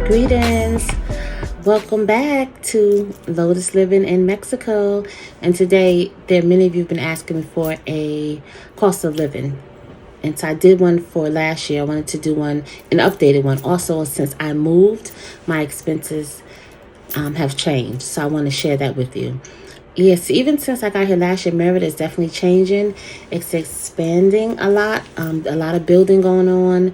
Greetings. Welcome back to Lotus Living in Mexico. And today, there are many of you have been asking me for a cost of living. And so I did one for last year. I wanted to do an updated one. Also, since I moved, my expenses have changed. So I want to share that with you. Yes, even since I got here last year, Merida is definitely changing. It's expanding a lot of building going on.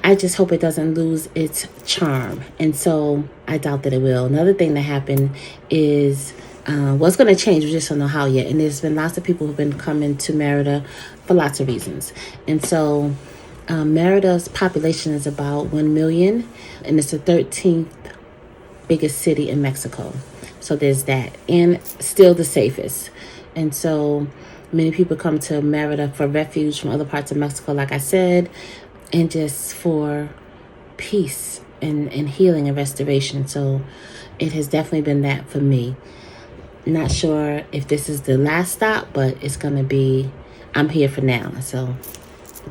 I just hope it doesn't lose its charm. And so I doubt that it will. Another thing that happened is, it's going to change. We just don't know how yet. And there's been lots of people who've been coming to Merida for lots of reasons. And so Merida's population is about 1 million, and it's the 13th biggest city in Mexico. So there's that. And still the safest. And so many people come to Merida for refuge from other parts of Mexico, like I said, and just for peace and healing and restoration. So it has definitely been that for me. Not sure if this is the last stop, but it's going to be, I'm here for now. So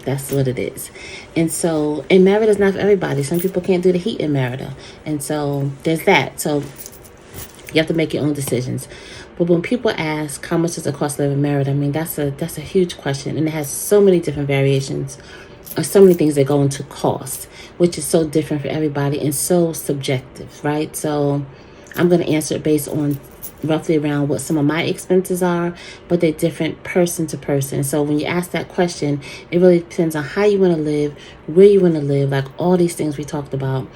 that's what it is. And so, and Merida is not for everybody. Some people can't do the heat in Merida. And so there's that. So you have to make your own decisions. But when people ask how much does it cost to live in Merida, I mean, that's a huge question. And it has so many different variations, or so many things that go into cost, which is so different for everybody and so subjective, right? So I'm going to answer it based on roughly around what some of my expenses are, but they're different person to person. So when you ask that question, it really depends on how you want to live, where you want to live, like all these things we talked about.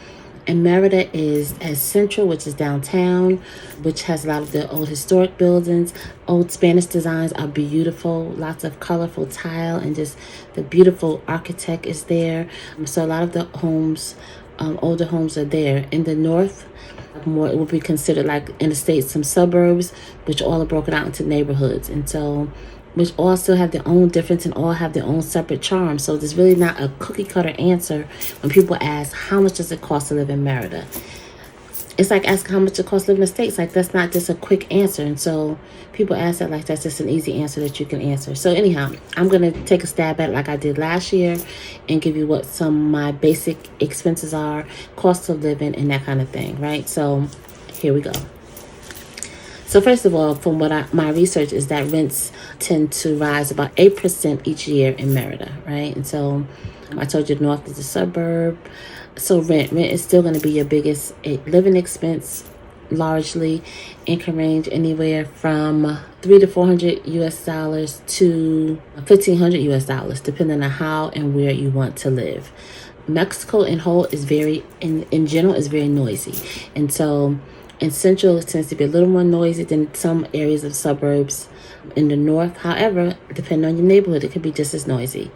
And Merida is as central, which is downtown, which has a lot of the old historic buildings. Old Spanish designs are beautiful. Lots of colorful tile, and just the beautiful architect is there. So a lot of the homes, older homes are there. In the north, more it would be considered like in the States, some suburbs, which all are broken out into neighborhoods. And so which all still have their own difference and all have their own separate charm. So there's really not a cookie cutter answer when people ask, how much does it cost to live in Merida? It's like asking how much it costs to live in the States. Like, that's not just a quick answer. And so people ask that like that's just an easy answer that you can answer. So anyhow, I'm going to take a stab at it like I did last year and give you what some of my basic expenses are, cost of living, and that kind of thing, right? So here we go. So first of all, from what my research is that rents tend to rise about 8% each year in Merida, right? And so I told you the north is a suburb. So rent is still going to be your biggest living expense, largely. It can range anywhere from $300 to $400 US to $1,500 US, depending on how and where you want to live. Mexico in whole is very, in general, is very noisy. And so in Central, it tends to be a little more noisy than some areas of suburbs in the north. However, depending on your neighborhood, it could be just as noisy.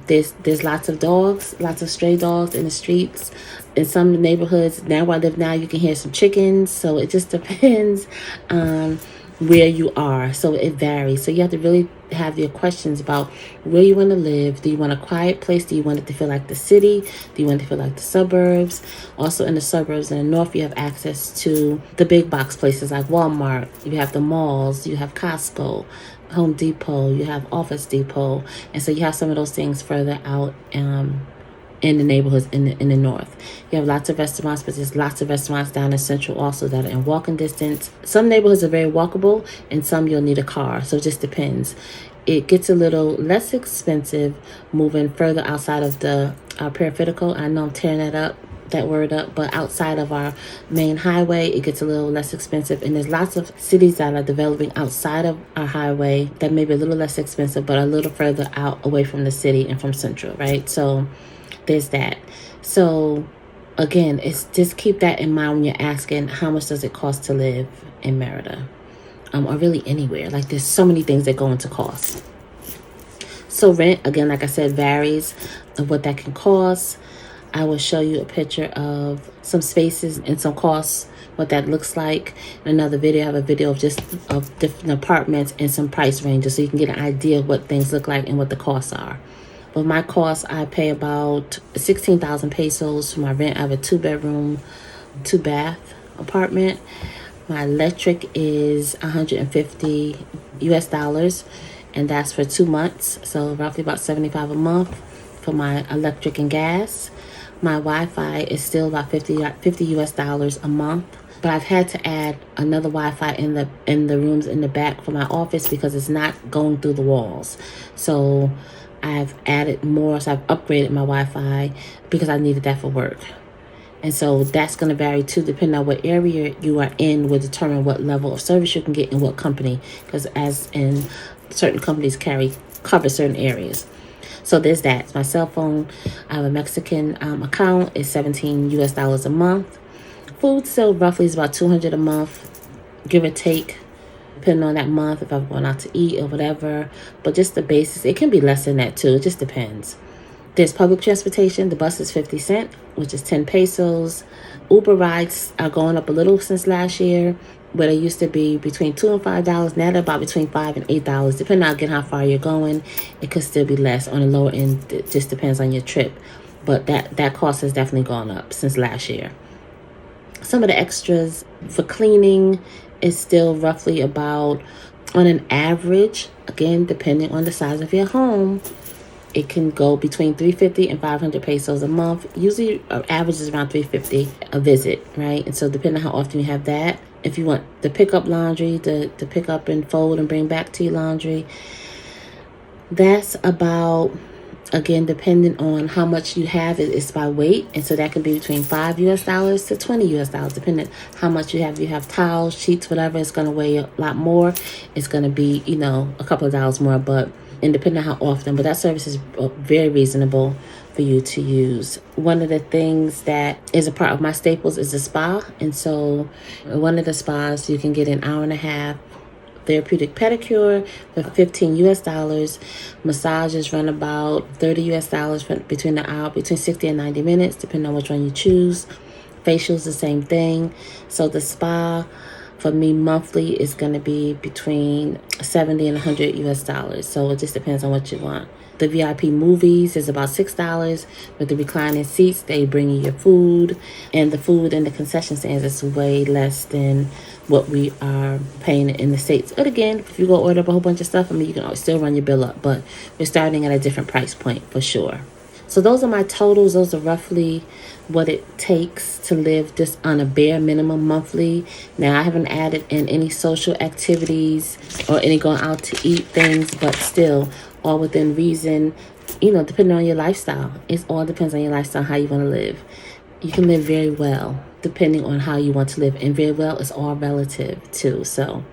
There's lots of dogs, lots of stray dogs in the streets. In some neighborhoods, now where I live now, you can hear some chickens. So it just depends on where you are. So it varies. So you have to really have your questions about where you want to live. Do you want a quiet place? Do you want it to feel like the city? Do you want it to feel like the suburbs? Also in the suburbs in the north, you have access to the big box places like Walmart. You have the malls. You have Costco, Home Depot. You have Office Depot. And so you have some of those things further out in the neighborhoods in the north. You have lots of restaurants, but there's lots of restaurants down in Central also that are in walking distance. Some neighborhoods are very walkable, and some you'll need a car. So it just depends. It gets a little less expensive moving further outside of our peripheral. I know I'm tearing that word up, but outside of our main highway, it gets a little less expensive. And there's lots of cities that are developing outside of our highway that may be a little less expensive, but a little further out away from the city and from Central, right? So there's that. So again, it's just keep that in mind when you're asking how much does it cost to live in Merida, or really anywhere. Like, there's so many things that go into cost. So rent, again, like I said, varies of what that can cost. I will show you a picture of some spaces and some costs, what that looks like. In another video, I have a video of different apartments and some price ranges, so you can get an idea of what things look like and what the costs are. With my costs, I pay about 16,000 pesos for my rent. I have a 2-bedroom, 2-bath apartment. My electric is $150 US, and that's for 2 months. So roughly about $75 a month for my electric and gas. My Wi-Fi is still about 50 US dollars a month. But I've had to add another Wi-Fi in the rooms in the back for my office because it's not going through the walls. So I've added more. So I've upgraded my Wi-Fi because I needed that for work. And so that's going to vary too, depending on what area you are in, will determine what level of service you can get in what company. Because as in certain companies cover certain areas. So there's that. My cell phone, I have a Mexican account. It's 17 US dollars a month. Food still roughly is about 200 a month, give or take, depending on that month, if I'm going out to eat or whatever. But just the basis, it can be less than that too. It just depends. There's public transportation. The bus is 50 cents, which is 10 pesos. Uber rides are going up a little since last year, where they used to be between $2 and $5. Now they're about between $5 and $8, depending on again how far you're going. It could still be less on the lower end. It just depends on your trip. But that cost has definitely gone up since last year. Some of the extras for cleaning is still roughly about, on an average, again, depending on the size of your home, it can go between 350 and 500 pesos a month. Usually, average is around 350 a visit, right? And so depending on how often you have that, if you want to pick up laundry, to pick up and fold and bring back to your laundry, that's about, again, depending on how much you have, it's by weight. And so that can be between $5 US to $20 US, depending how much you have. You have towels, sheets, whatever, it's going to weigh a lot more. It's going to be, a couple of dollars more, but and depending on how often. But that service is very reasonable for you to use. One of the things that is a part of my staples is a spa. And so one of the spas, you can get an hour and a half therapeutic pedicure for 15 US dollars. Massages run about 30 US dollars between 60 and 90 minutes, depending on which one you choose. Facials, the same thing. So the spa for me monthly is going to be between 70 and 100 US dollars. So it just depends on what you want. The VIP movies is about $6. With the reclining seats, they bring you your food. And the food in the concession stands is way less than what we are paying in the States. But again, if you go order up a whole bunch of stuff, you can always still run your bill up. But we're starting at a different price point for sure. So those are my totals. Those are roughly what it takes to live just on a bare minimum monthly. Now, I haven't added in any social activities or any going out to eat things, but still all within reason, depending on your lifestyle. It all depends on your lifestyle, how you want to live. You can live very well depending on how you want to live. And very well is all relative too. So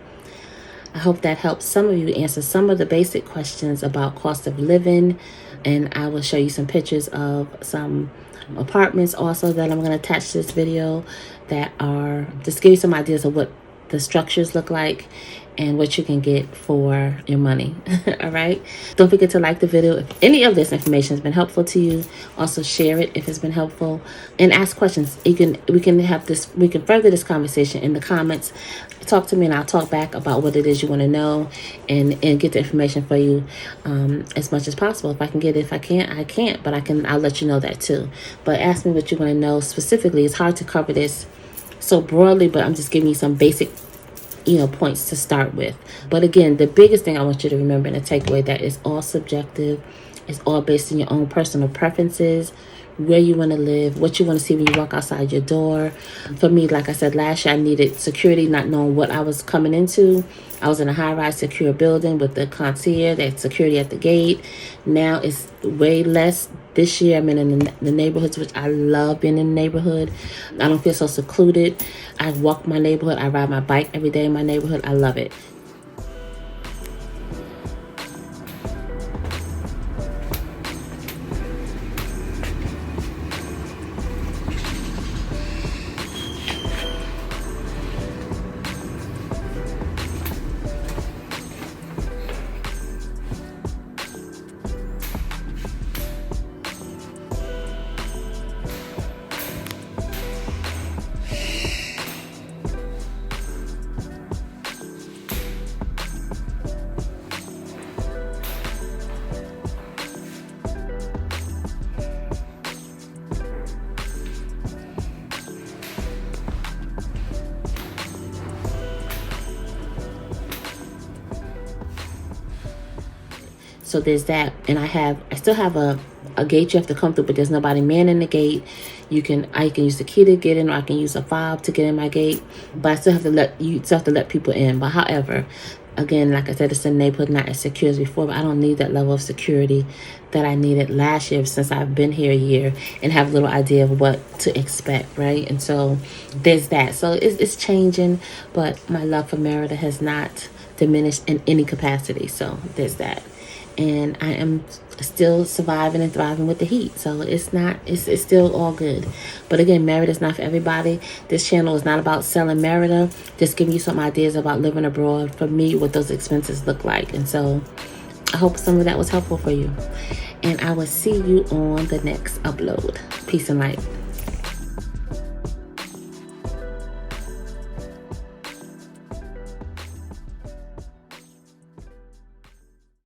I hope that helps some of you answer some of the basic questions about cost of living. And I will show you some pictures of some apartments also that I'm going to attach to this video that are just give you some ideas of what the structures look like and what you can get for your money. All right. Don't forget to like the video if any of this information has been helpful to you. Also share it if it's been helpful and ask questions. We can further this conversation in the comments. Talk to me and I'll talk back about what it is you want to know and get the information for you as much as possible. If I can get it, if I can't, I can't, but I'll let you know that too. But ask me what you want to know specifically. It's hard to cover this so broadly, but I'm just giving you some basic points to start with. But again, the biggest thing I want you to remember and to take away that is all subjective. It's all based on your own personal preferences, where you want to live, what you want to see when you walk outside your door. For me, like I said, last year I needed security, not knowing what I was coming into. I was in a high-rise secure building with the concierge, that security at the gate. Now it's way less. This year I'm in the neighborhoods, which I love being in the neighborhood. I don't feel so secluded. I walk my neighborhood. I ride my bike every day in my neighborhood. I love it. So there's that, and I still have a a gate you have to come through, but there's nobody manning the gate. I can use the key to get in, or I can use a fob to get in my gate, but I still have to let people in. But however, again, like I said, it's a neighborhood not as secure as before, but I don't need that level of security that I needed last year, since I've been here a year and have a little idea of what to expect, right? And so there's that. So it's changing, but my love for Merida has not diminished in any capacity. So there's that. And I am still surviving and thriving with the heat. So it's still all good. But again, Merida is not for everybody. This channel is not about selling Merida, just giving you some ideas about living abroad, for me, what those expenses look like. And so I hope some of that was helpful for you. And I will see you on the next upload. Peace and light.